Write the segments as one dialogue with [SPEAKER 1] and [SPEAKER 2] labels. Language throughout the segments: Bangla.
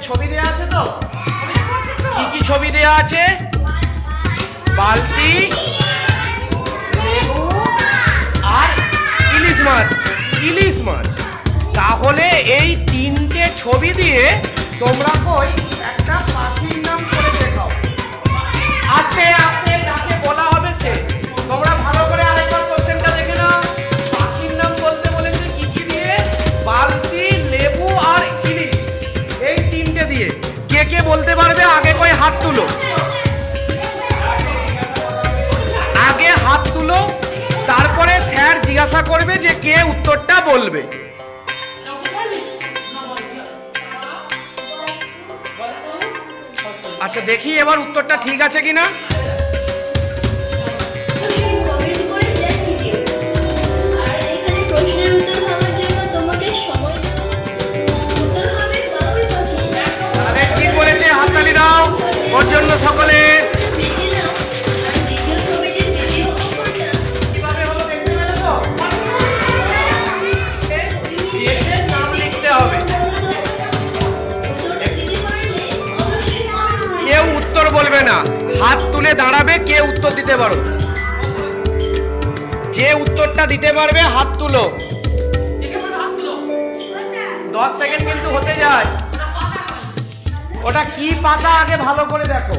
[SPEAKER 1] ছবি দেয়া আছে তো? কি কি ছবি দেয়া আছে? বালতি, লেবু আর ইলিশ মাছ। ইলিশ মাছ। তাহলে এই তিনটে ছবি দিয়ে তোমরা কই একটা পাখির নাম করে দেখাও। আস্তে আস্তে যাকে বলা হবে সে। তোমরা ভালো করে আরেকবার কোশ্চেনটা দেখে নাও। পাখির নাম বলতে বলেছে কি কি দিয়ে? বালতি, লেবু আর ইলিশ। এই তিনটে দিয়ে কে কে বলতে পারবে? আগে কই হাত তুলো। আগে হাত তুলো, তারপরে স্যার জিজ্ঞাসা করবে যে কে উত্তরটা বলবে। আচ্ছা দেখি এবার উত্তরটা ঠিক আছে কিনা। ঠিক বলেছে, হাততালি দাও ওর জন্য সকলে। নাম লিখতে হবে। কেউ উত্তর বলবে না, হাত তুলে দাঁড়াবে। কে উত্তর দিতে পারো? যে উত্তরটা দিতে পারবে হাত তুলো। 10 সেকেন্ড কিন্তু হতে যায়। ওটা কি পাতা আগে ভালো করে দেখো।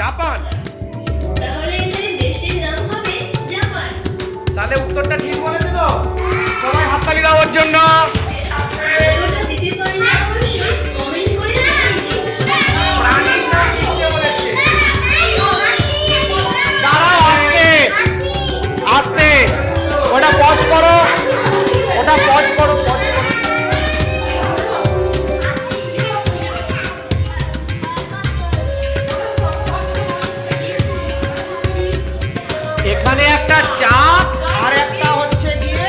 [SPEAKER 1] জাপান। তাহলে উত্তরটা ঠিক বলেছে তো? সবাই হাততালি দাও ওর জন্য। আস্তে ওটা পজ করো, ওটা পজ করো, পজ করো। এখানে একটা চাপ আর একটা হচ্ছে গিয়ে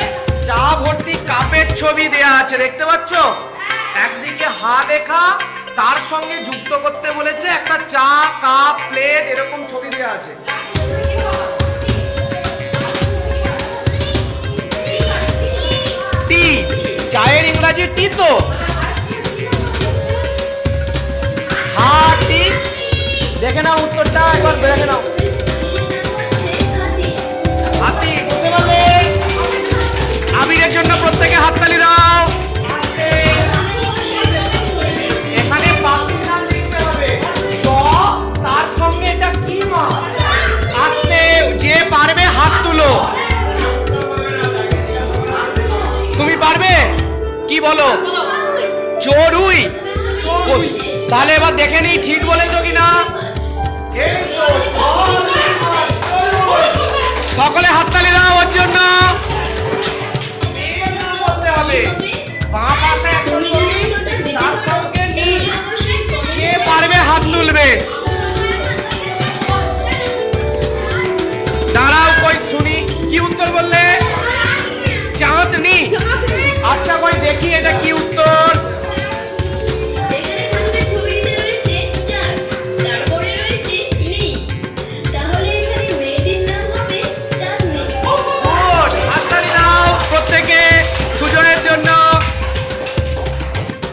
[SPEAKER 1] চা ভর্তি কাপের ছবি দেয়া আছে, দেখতে পাচ্ছ? একদিকে হা লেখা, তার সঙ্গে যুক্ত করতে বলেছে একটা চা কাপ, প্লেট, এরকম ছবি দেয়া আছে। টি, চায়ের ইংরাজি টি তো। হ্যাঁ টি। দেখে নাও উত্তরটা একবার, দেখে নাও। হাতি বলতে পারলে? আবিরের জন্য প্রত্যেকে হাততালি দাও। এখানে পাখির নাম লিখতে হবে। চ, তার সঙ্গে এটা কি মাছ? আস্তে, যে পারবে হাত তুলো। তুমি পারবে? কি বলো? চড়ুই। তাহলে এবার দেখে নিই ঠিক বলেছো কিনা। সকলে হাততালি দাও ওর জন্য। বলতে হবে বাঁ পাশে তার সঙ্গে কে পারবে হাত তুলবে। দাঁড়াও কই শুনি, কি উত্তর বললে? চাঁদনি। আচ্ছা কই দেখি এটা কি উত্তর।